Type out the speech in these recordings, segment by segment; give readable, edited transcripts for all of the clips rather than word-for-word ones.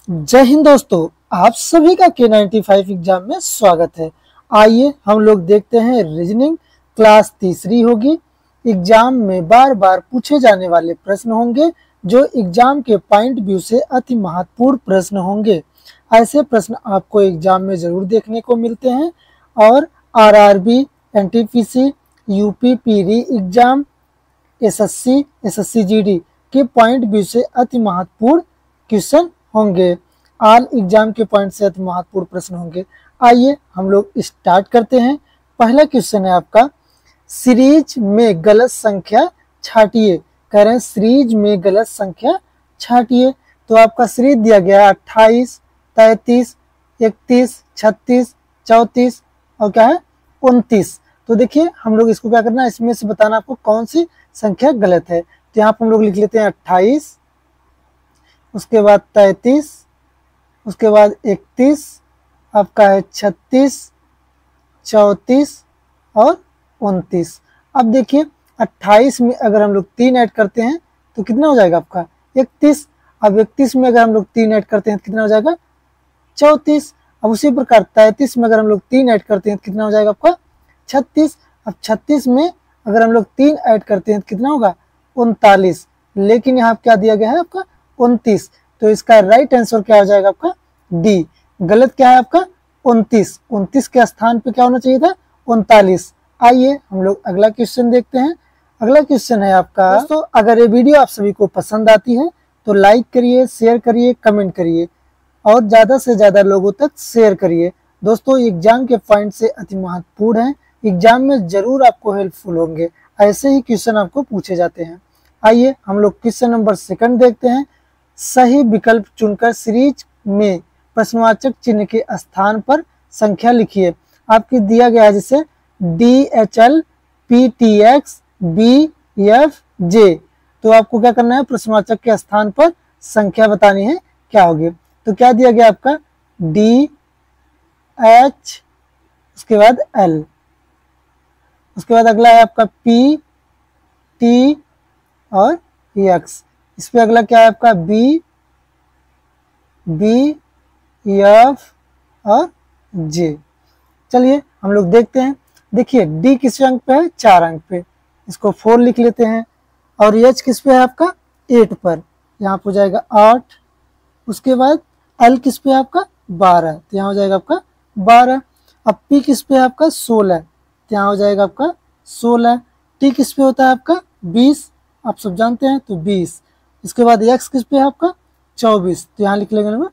जय हिंद दोस्तों, आप सभी का K95 एग्जाम में स्वागत है। आइए हम लोग देखते हैं रीजनिंग क्लास तीसरी होगी। एग्जाम में बार बार पूछे जाने वाले प्रश्न होंगे जो एग्जाम के पॉइंट व्यू से अति महत्वपूर्ण प्रश्न होंगे। ऐसे प्रश्न आपको एग्जाम में जरूर देखने को मिलते हैं और आरआरबी, एनटीपीसी, यूपी पीरी एग्जाम, एसएससी, एसएससी जीडी के पॉइंट व्यू से अति महत्वपूर्ण क्वेश्चन होंगे। ऑल एग्जाम के पॉइंट से अति महत्वपूर्ण प्रश्न होंगे। आइए हम लोग स्टार्ट करते हैं। पहला क्वेश्चन है आपका, सीरीज में गलत संख्या छाटिए। कह रहे हैं सीरीज में गलत संख्या छाटिए। तो आपका सीरीज दिया गया है 28, 33, 31, 36, 34 और क्या है 29। तो देखिए हम लोग इसको क्या करना है, इसमें से बताना आपको कौन सी संख्या गलत है। तो यहाँ पर हम लोग लिख लेते हैं 28, उसके बाद 33, उसके बाद 31, आपका है 36, 34 और 29। अब देखिए 28 में अगर हम लोग 3 ऐड करते हैं तो कितना हो जाएगा आपका 31। अब 31 में अगर हम लोग 3 ऐड करते हैं तो कितना हो जाएगा 34। अब उसी प्रकार 33 में अगर हम लोग 3 ऐड करते हैं तो कितना हो जाएगा आपका 36। अब 36 में अगर हम लोग 3 ऐड करते हैं तो कितना होगा 39। लेकिन यहाँ क्या दिया गया है आपका 29। तो इसका राइट आंसर क्या हो जाएगा आपका डी। गलत क्या है आपका 29। 29 के स्थान पे क्या होना चाहिए था 39। आइए हम लोग अगला क्वेश्चन देखते हैं। अगला क्वेश्चन है आपका, दोस्तों अगर ये वीडियो आप सभी को पसंद आती है तो लाइक करिए, शेयर करिए, कमेंट करिए और ज़्यादा से ज़्यादा लोगों तक शेयर करिए। दोस्तों एग्जाम के पॉइंट से अति महत्वपूर्ण है, एग्जाम में जरूर आपको हेल्पफुल होंगे। ऐसे ही क्वेश्चन आपको पूछे जाते हैं। आइए हम लोग क्वेश्चन नंबर 2 देखते हैं। सही विकल्प चुनकर सीरीज में प्रश्नवाचक चिन्ह के स्थान पर संख्या लिखिए। आपकी दिया गया है जैसे DHL, PTX, BFJ। तो आपको क्या करना है, प्रश्नवाचक के स्थान पर संख्या बतानी है क्या होगी। तो क्या दिया गया आपका DH, उसके बाद L, उसके बाद अगला है आपका P, T और X। इस पे अगला क्या है आपका B, F और J। चलिए हम लोग देखते हैं। देखिए D किस अंक पे है 4 अंक पे, इसको 4 लिख लेते हैं। और H किस पे है आपका 8 पर, यहाँ पे हो जाएगा 8। उसके बाद L किस पे है आपका 12, तो यहाँ हो जाएगा आपका 12। अब P किस पे है आपका 16, तो यहाँ हो जाएगा आपका 16। T किस पे होता है आपका 20, आप सब जानते हैं तो 20। इसके बाद X किस पे है आपका 24, तो यहाँ लिख लेंगे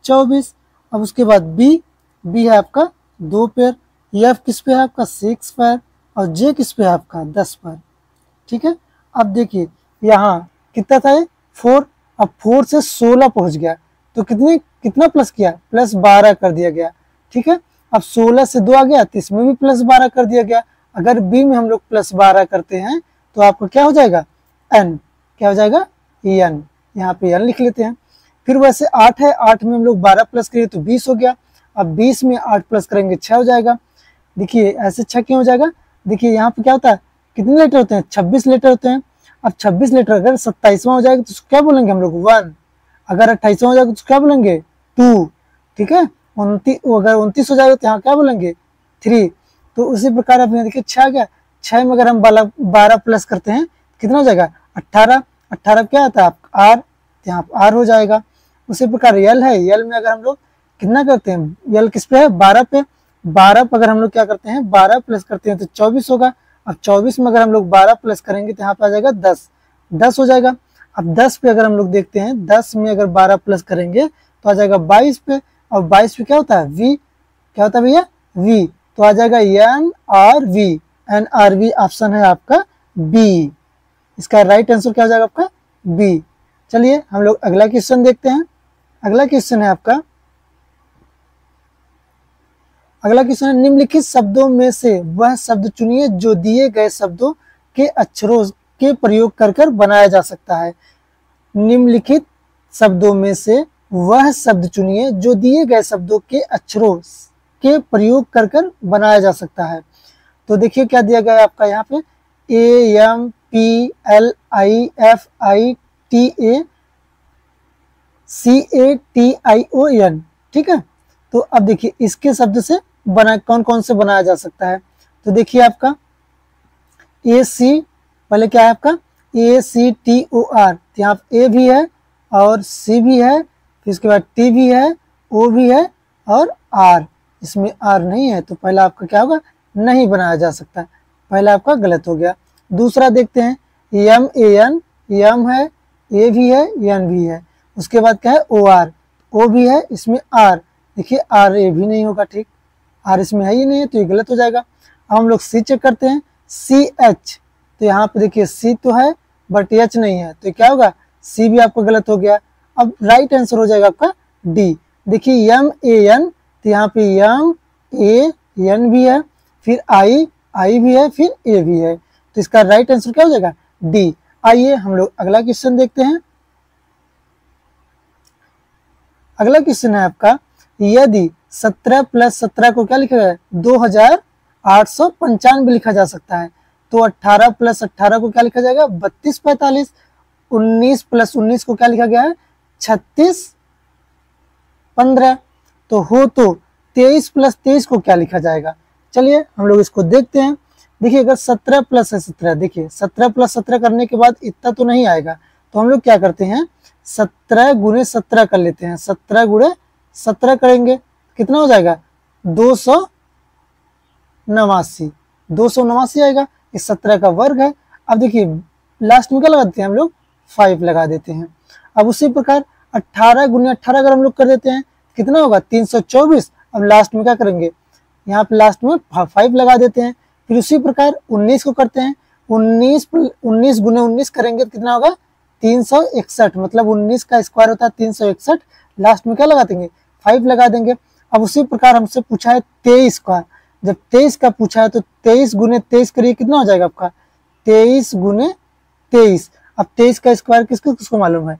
24। अब उसके बाद B है आपका 2 पैर, F किस पे है आपका 6 पैर और J किस पे है आपका 10 पैर। ठीक है। अब देखिए यहाँ कितना था 4, अब 4 से 16 पहुंच गया तो कितना प्लस किया प्लस 12 कर दिया गया। ठीक है। अब 16 से 2 आ गया तो इसमें भी प्लस 12 कर दिया गया। अगर B में हम लोग प्लस 12 करते हैं तो आपको क्या हो जाएगा N, क्या हो जाएगा N, यहाँ पे N लिख लेते हैं। फिर वैसे 8 है, 8 में हम लोग 12 प्लस करेंगे तो 20 हो गया। अब 20 में 8 प्लस करेंगे 6 हो जाएगा। देखिए ऐसे 6 क्यों हो जाएगा, देखिए यहाँ पे क्या होता है कितने लेटर होते हैं 26 लेटर होते हैं। अब 26 लेटर अगर 27वां हो जाएगा तो क्या बोलेंगे हम लोग 1, अगर 28वां हो जाएगा तो क्या बोलेंगे 2। ठीक है। 29 अगर 29 हो जाएगा तो यहाँ क्या बोलेंगे 3। तो उसी प्रकार अपने देखिए 6 आ गया। 6 में अगर हम 12 प्लस करते हैं कितना हो जाएगा 18। 18 क्या आता है R, यहाँ R हो जाएगा। उसी प्रकार L है, L में अगर हम लोग कितना करते हैं, L किस पे है 12 पे, 12 पे अगर हम लोग क्या करते हैं 12 प्लस करते हैं तो 24 होगा। अब 24 में अगर हम लोग 12 प्लस करेंगे तो यहाँ पे आ जाएगा 10 हो जाएगा। अब 10 पे अगर हम लोग देखते हैं 10 में अगर 12 प्लस करेंगे तो आ जाएगा 22 पे, और 22 पे क्या होता है V, क्या होता है भैया V, तो आ जाएगा NRV ऑप्शन है आपका B। इसका राइट आंसर क्या हो जाएगा आपका B। चलिए हम लोग अगला क्वेश्चन देखते हैं। अगला क्वेश्चन है आपका, अगला क्वेश्चन है निम्नलिखित शब्दों में से वह शब्द चुनिए जो दिए गए शब्दों के अक्षरों के प्रयोग कर बनाया जा सकता है। निम्नलिखित शब्दों में से वह शब्द चुनिए जो दिए गए शब्दों के अक्षरों के प्रयोग कर बनाया जा सकता है। तो देखिए क्या दिया गया है आपका यहाँ पे AMPLIFITA CATION, ठीक है। तो अब देखिए इसके शब्द से बना कौन कौन से बनाया जा सकता है। तो देखिए आपका AC, पहले क्या है आपका ACTOR, यहाँ A भी है और C भी है, फिर इसके बाद T भी है, O भी है और R, इसमें R नहीं है, तो पहला आपका क्या होगा, नहीं बनाया जा सकता, पहला आपका गलत हो गया। दूसरा देखते हैं MAN, यम है, A भी है, N भी है, उसके बाद क्या है OR, O भी है, इसमें R, देखिए RA भी नहीं होगा, ठीक, R इसमें है ही नहीं है, तो ये गलत हो जाएगा। अब हम लोग C चेक करते हैं, CH, तो यहाँ पे देखिए C तो है बट H नहीं है, तो क्या होगा, C भी आपका गलत हो गया। अब राइट आंसर हो जाएगा आपका D। देखिए MAN, तो यहाँ पे MAN भी है, फिर I भी है, फिर A भी है, तो इसका राइट आंसर क्या हो जाएगा, D। आइए हम लोग अगला क्वेश्चन देखते हैं। अगला क्वेश्चन है आपका, यदि 17 + 17 को क्या लिखा है, 2895 लिखा जा सकता है, तो 18 + 18 को क्या लिखा जाएगा, 3245, 19 + 19 को क्या लिखा गया है, 3615, तो हो तो 23 + 23 को क्या लिखा जाएगा। चलिए हम लोग इसको देखते हैं। देखिए अगर 17 + 17, देखिए 17 + 17 करने के बाद इतना तो नहीं आएगा, तो हम लोग क्या करते हैं, 17 × 17 कर लेते हैं, 17 × 17 करेंगे, कितना हो जाएगा, 289 आएगा, इस 17 का वर्ग है। अब देखिए लास्ट में क्या लगा देते हैं हम लोग, 5 लगा देते हैं। अब उसी प्रकार 18 × 18 अगर हम लोग कर देते हैं, कितना होगा, 324। अब लास्ट में क्या करेंगे, यहाँ पे लास्ट में 5 लगा देते हैं। फिर उसी प्रकार 19 को करते हैं, 19 × 19 करेंगे तो कितना होगा, 361, मतलब 19 का स्क्वायर होता है 361, लास्ट में क्या लगा देंगे, 5 लगा देंगे। अब उसी प्रकार हमसे पूछा है 23 का, जब 23 का पूछा है तो 23 × 23 करिए, कितना हो जाएगा आपका, 23 × 23। अब 23 का स्क्वायर किसको किसको मालूम है,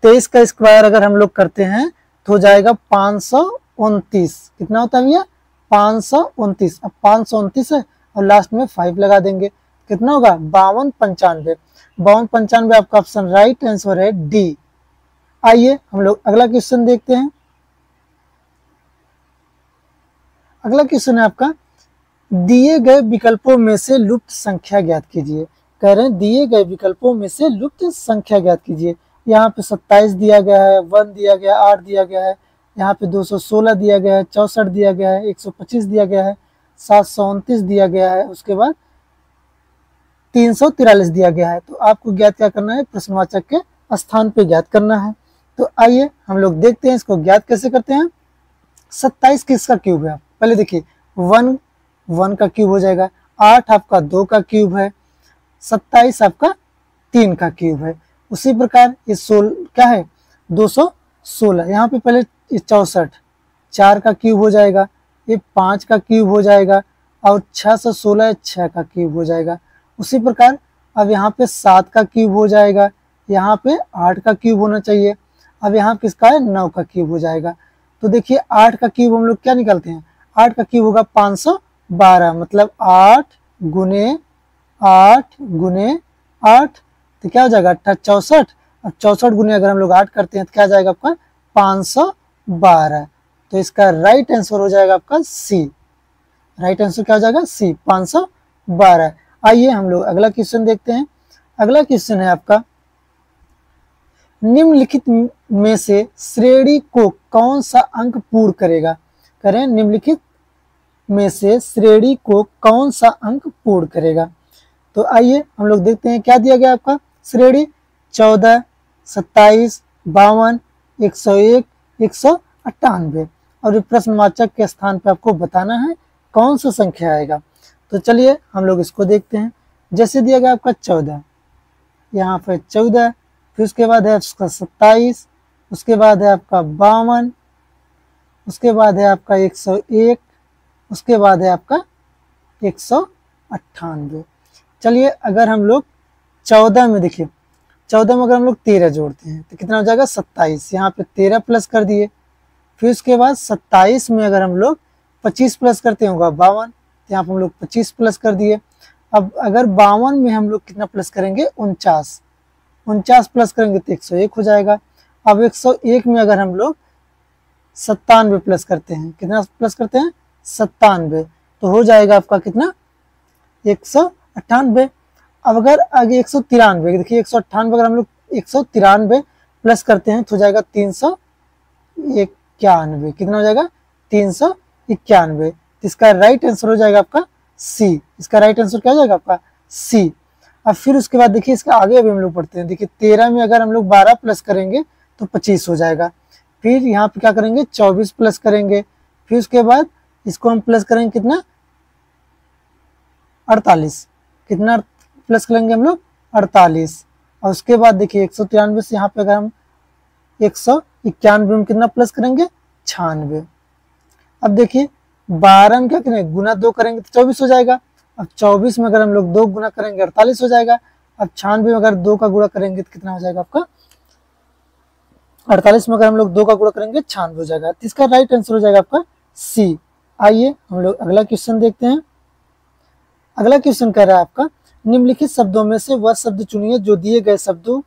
23 का स्क्वायर अगर हम लोग करते हैं तो हो जाएगा 529, कितना होता है भैया, 529। अब 529 है और लास्ट में 5 लगा देंगे, कितना होगा, 5295। 5295 आपका ऑप्शन राइट आंसर है डी। आइए हम लोग अगला क्वेश्चन देखते हैं। अगला क्वेश्चन है आपका, दिए गए विकल्पों में से लुप्त संख्या ज्ञात कीजिए। कह रहे हैं दिए गए विकल्पों में से लुप्त संख्या ज्ञात कीजिए। यहाँ पे 27 दिया गया है, 1 दिया गया है, 8 दिया गया है, यहाँ पे 216 दिया गया है, 64 दिया गया है, 125 दिया गया है, 729 दिया गया है, उसके बाद 343 दिया गया है। तो आपको ज्ञात क्या करना है, प्रश्नवाचक के स्थान पे ज्ञात करना है। तो आइए हम लोग देखते हैं इसको ज्ञात कैसे करते हैं। 27 किसका क्यूब है, पहले देखिए 1 का क्यूब हो जाएगा, 8 आपका 2 का क्यूब है, 27 आपका 3 का क्यूब है। उसी प्रकार ये 16 क्या है, 216, यहाँ पे पहले 64 4 का क्यूब हो जाएगा, ये 5 का क्यूब हो जाएगा और 616 6 का क्यूब हो जाएगा। उसी प्रकार अब यहाँ पे 7 का क्यूब हो जाएगा, यहाँ पे 8 का क्यूब होना चाहिए, अब यहाँ किसका है, 9 का क्यूब हो जाएगा। तो देखिए 8 का क्यूब हम लोग क्या निकालते हैं, 8 का क्यूब होगा 512, मतलब 8 × 8 × 8, तो क्या हो जाएगा 64। अब 64 गुने अगर हम लोग 8 करते हैं तो क्या जाएगा आपका 512। तो इसका राइट आंसर हो जाएगा आपका सी। राइट आंसर क्या हो जाएगा, सी, 512। आइए हम लोग अगला क्वेश्चन देखते हैं। अगला क्वेश्चन है आपका, निम्नलिखित में से श्रेणी को कौन सा अंक पूर्ण करेगा। करें, निम्नलिखित में से श्रेणी को कौन सा अंक पूर्ण करेगा। तो आइए हम लोग देखते हैं क्या दिया गया आपका श्रेणी, 14, 27, 52, 101, 198, और प्रश्नवाचक के स्थान पे आपको बताना है कौन सा संख्या आएगा। तो चलिए हम लोग इसको देखते हैं। जैसे दिया गया आपका 14, यहाँ पे 14, फिर उसके बाद है आपका 27, उसके बाद है आपका 52, उसके बाद है आपका 101, उसके बाद है आपका 198। चलिए अगर हम लोग 14 में देखिए, 14 में अगर हम लोग 13 जोड़ते हैं तो कितना हो जाएगा 27, यहाँ पे 13 प्लस कर दिए। फिर उसके बाद 27 में अगर हम लोग 25 प्लस करते होगा 52, तो यहाँ पर हम लोग 25 प्लस कर दिए। अब अगर 52 में हम लोग कितना प्लस करेंगे, 49 प्लस करेंगे तो 101 हो जाएगा। अब 101 में अगर हम लोग 97 प्लस करते हैं, कितना प्लस करते हैं 97, तो हो जाएगा आपका कितना 198। अब अगर आगे 193, देखिए 198 अगर हम लोग 193 प्लस करते हैं तो हो जाएगा 391, कितना हो जाएगा 391। इसका राइट आंसर हो जाएगा आपका सी, इसका राइट आंसर क्या हो जाएगा आपका सी। अब फिर उसके बाद देखिए इसका आगे अभी हम लोग पढ़ते हैं, देखिए 13 में अगर हम लोग 12 प्लस करेंगे तो 25 हो जाएगा। फिर यहाँ पे क्या करेंगे 24 प्लस करेंगे, फिर उसके बाद इसको हम प्लस करेंगे कितना 48, कितना प्लस करेंगे हम लोग 48। और उसके बाद देखिए 193 से यहाँ पे अगर हम 191 में कितना प्लस करेंगे 96। अब देखिए 12 में क्या करेंगे गुना 2 करेंगे तो 24 हो जाएगा। अब 24 में अगर हम लोग 2 गुना करेंगे 48 हो जाएगा। अब 96 में अगर 2 का गुणा करेंगे तो कितना हो जाएगा आपका 48 में अगर हम लोग 2 का गुणा करेंगे 96 हो जाएगा। तो इसका राइट आंसर हो जाएगा आपका सी। आइए हम लोग अगला क्वेश्चन देखते हैं। अगला क्वेश्चन कह रहा है आपका निम्नलिखित शब्दों में से वह शब्द चुनिए जो दिए गए शब्दों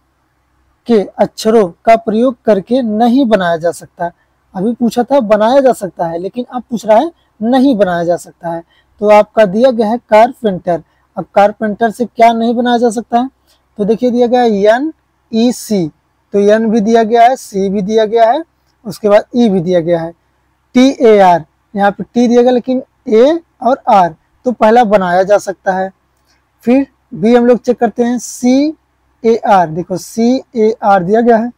के अक्षरों का प्रयोग करके नहीं बनाया जा सकता। अभी पूछा था बनाया जा सकता है, लेकिन अब पूछ रहा है नहीं बनाया जा सकता है। तो आपका दिया गया है कारपेंटर। अब कारपेंटर से क्या नहीं बनाया जा सकता है, तो देखिए दिया गया है NEC, तो N भी दिया गया है, C भी दिया गया है, उसके बाद E भी दिया गया है। TAR, यहाँ पे T दिया गया लेकिन A और R, तो पहला बनाया जा सकता है। फिर B हम लोग चेक करते हैं CAR, देखो CAR दिया गया है,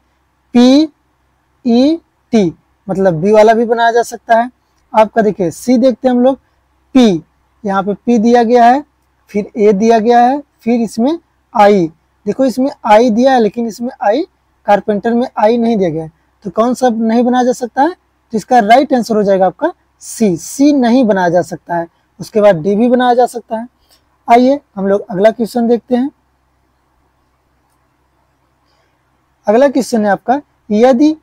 PET मतलब B वाला भी बनाया जा सकता है। आपका देखिए C देखते हैं हम लोग, P, यहाँ पे P दिया गया है, फिर A दिया गया है, फिर इसमें I, देखो इसमें I दिया है लेकिन इसमें I कारपेंटर में I नहीं दिया गया है, तो कौन सा नहीं बनाया जा सकता है, तो इसका राइट आंसर हो जाएगा आपका C नहीं बनाया जा सकता है। उसके बाद D भी बनाया जा सकता है। आइए हम लोग अगला क्वेश्चन देखते हैं। अगला क्वेश्चन है आपका यदि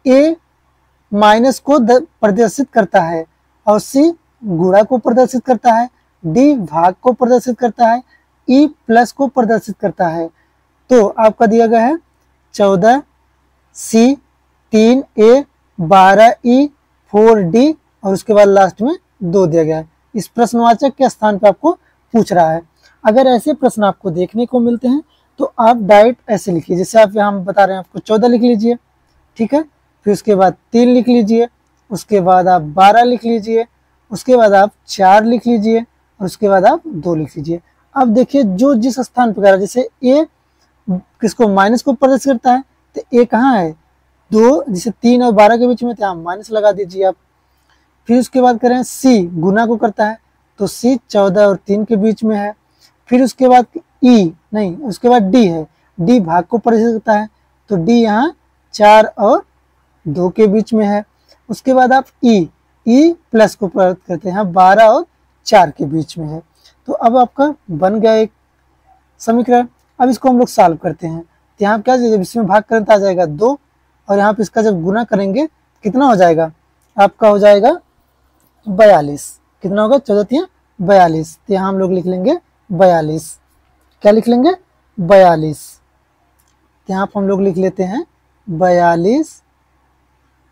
A माइनस को प्रदर्शित करता है और C गुणा को प्रदर्शित करता है, D भाग को प्रदर्शित करता है, E प्लस को प्रदर्शित करता है, तो आपका दिया गया है 14C 3A 12E 4D और उसके बाद लास्ट में 2 दिया गया है। इस प्रश्नवाचक के स्थान पर आपको पूछ रहा है। अगर ऐसे प्रश्न आपको देखने को मिलते हैं तो आप डायरेक्ट ऐसे लिखिए, जैसे आप यहाँ बता रहे हैं आपको 14 लिख लीजिए, ठीक है, फिर उसके बाद 3 लिख लीजिए, उसके बाद आप 12 लिख लीजिए, उसके बाद आप 4 लिख लीजिए और उसके बाद आप 2 लिख लीजिए। अब देखिए जो जिस स्थान पर, जैसे A किसको माइनस को प्रदर्शित करता है, तो A कहाँ है 2, जैसे 3 और 12 के बीच में, तो यहाँ माइनस लगा दीजिए आप। फिर उसके बाद करें C गुना को करता है, तो C 14 और 3 के बीच में है। फिर उसके बाद E नहीं, उसके बाद D है, D भाग को प्रदर्शित करता है, तो D यहाँ 4 और 2 के बीच में है। उसके बाद आप E प्लस को प्रदर्शित करते हैं 12 और 4 के बीच में है। तो अब आपका बन गया एक समीकरण। अब इसको हम लोग सॉल्व करते हैं, तो यहाँ क्या जब इसमें भाग करें तो आ जाएगा 2 और यहाँ पे इसका जब गुना करेंगे कितना हो जाएगा आपका, हो जाएगा 42, कितना होगा 14 42, तो यहाँ हम लोग लिख लेंगे 42, क्या लिख लेंगे 42, यहाँ पर हम लोग लिख लेते हैं 42।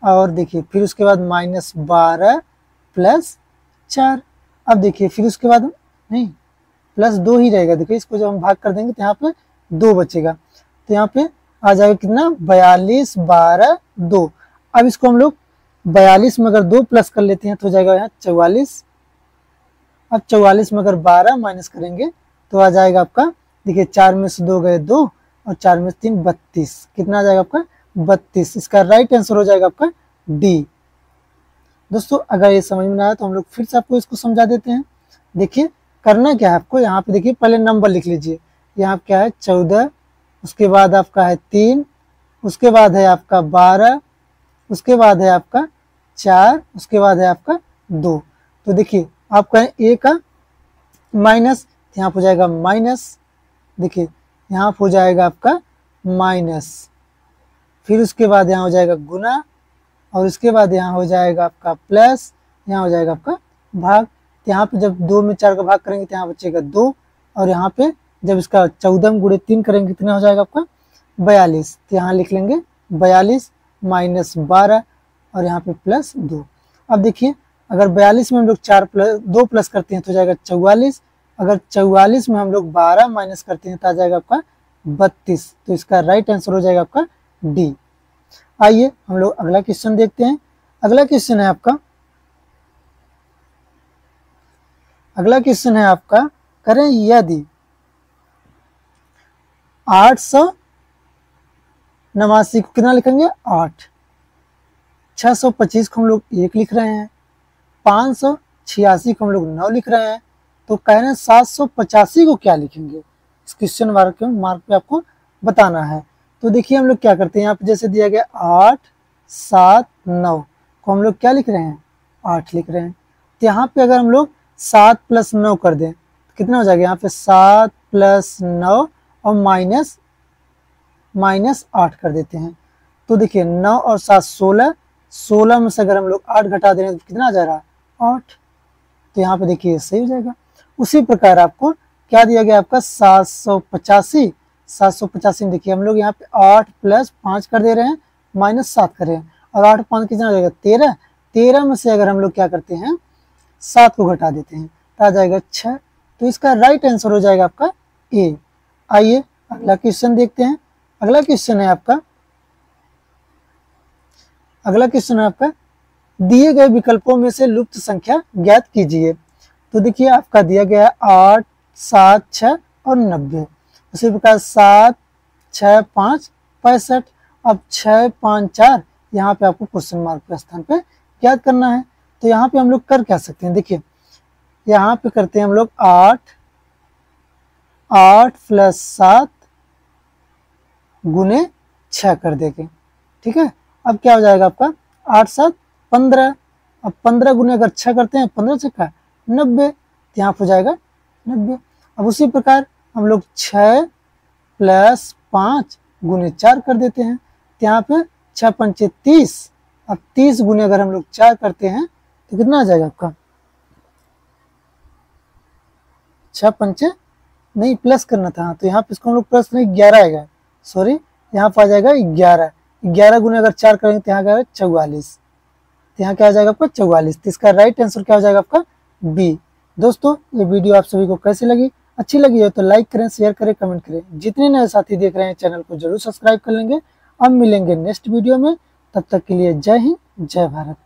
और देखिए फिर उसके बाद -12 प्लस 4। अब देखिए फिर उसके बाद नहीं प्लस 2 ही रहेगा, देखिए इसको जब हम भाग कर देंगे तो यहाँ पे 2 बचेगा, तो यहाँ पे आ जाएगा कितना 42 12 2। अब इसको हम लोग 42 में अगर 2 प्लस कर लेते हैं तो हो जाएगा यहाँ 44। अब 44 में अगर 12 माइनस करेंगे तो आ जाएगा आपका, देखिए 4 में से 2 गए 2 और 4 में से 3 32, कितना आ जाएगा आपका 32। इसका राइट आंसर हो जाएगा आपका डी। दोस्तों अगर ये समझ में आया तो हम लोग फिर से आपको इसको समझा देते हैं। देखिए करना क्या है आपको, यहाँ पे देखिए पहले नंबर लिख लीजिए, यहाँ क्या है 14, उसके बाद आपका है 3, उसके बाद है आपका 12, उसके बाद है आपका 4, उसके बाद है आपका 2। तो देखिए आपका ए का माइनस, यहाँ पर हो जाएगा माइनस, देखिए यहाँ हो जाएगा आपका माइनस, फिर उसके बाद यहाँ हो जाएगा गुना और उसके बाद यहाँ हो जाएगा आपका प्लस, यहाँ हो जाएगा आपका भाग। यहाँ पे जब 2 में 4 का भाग करेंगे तो यहाँ बचेगा 2 और यहाँ पे जब इसका 14 गुणे 3 करेंगे कितना हो जाएगा आपका 42, तो यहाँ लिख लेंगे 42 माइनस 12 और यहाँ पे प्लस 2। अब देखिए अगर 42 में हम लोग 2 प्लस करते हैं तो जाएगा 44। अगर 44 में हम लोग 12 माइनस करते हैं तो आ जाएगा आपका 32। तो इसका राइट आंसर हो जाएगा आपका डी। आइए हम लोग अगला क्वेश्चन देखते हैं। अगला क्वेश्चन है आपका करें यदि 889 को कितना लिखेंगे 8, 625 को हम लोग 1 लिख रहे हैं, 586 को हम लोग 9 लिख रहे हैं, तो कह रहे हैं 785 को क्या लिखेंगे। इस क्वेश्चन मार्क पे आपको बताना है। तो देखिए हम लोग क्या करते हैं, यहाँ पे जैसे दिया गया 8 7 9 को हम लोग क्या लिख रहे हैं 8 लिख रहे हैं। तो यहाँ पे अगर हम लोग 7 + 9 कर दें तो कितना हो जाएगा, यहाँ पे 7 + 9 और माइनस 8 कर देते हैं। तो देखिए 9 और 7 16, 16 में से अगर हम लोग 8 घटा दे रहे हैं तो कितना आ जा रहा है 8। तो यहाँ पे देखिए सही हो जाएगा। उसी प्रकार आपको क्या दिया गया आपका 785 में देखिए हम लोग यहाँ पे 8 + 5 कर दे रहे हैं, -7 कर रहे हैं, और 8 5 कितना हो जाएगा 13। 13 में से अगर हम लोग क्या करते हैं 7 को घटा देते हैं तो आ जाएगा 6। तो इसका राइट आंसर हो जाएगा आपका ए। आइए अगला क्वेश्चन देखते हैं। अगला क्वेश्चन है आपका दिए गए विकल्पों में से लुप्त संख्या ज्ञात कीजिए। तो देखिए आपका दिया गया है 8 7 6 और 90। उसी प्रकार 7 6 5 65। अब 6 5 4 यहाँ पे आपको क्वेश्चन मार्क के स्थान पे ज्ञात करना है। तो यहाँ पे हम लोग कर क्या सकते हैं, देखिए यहाँ पे करते हैं हम लोग 8 + 7 गुने 6 कर देंगे, ठीक है। अब क्या हो जाएगा आपका 8 7 15। अब 15 गुने अगर 6 करते हैं 15 6 90, तो यहाँ हो जाएगा 90। अब उसी प्रकार हम लोग 6 + 5 गुने 4 कर देते हैं, तो यहाँ पे 6 5 30। अब 30 गुने अगर हम लोग 4 करते हैं तो कितना आ जाएगा आपका 6 5 नहीं प्लस करना था, तो यहाँ पे इसको हम लोग प्लस नहीं 11 आएगा, सॉरी यहाँ पर आ जाएगा 11। 11 गुने अगर 4 करेंगे तो यहाँ क्या है 44। तो यहाँ क्या आ जाएगा आपका 44। तो इसका राइट आंसर क्या हो जाएगा आपका बी। दोस्तों ये वीडियो आप सभी को कैसी लगी, अच्छी लगी हो तो लाइक करें, शेयर करें, कमेंट करें। जितने नए साथी देख रहे हैं चैनल को जरूर सब्सक्राइब कर लेंगे। अब मिलेंगे नेक्स्ट वीडियो में, तब तक के लिए जय हिंद जय भारत।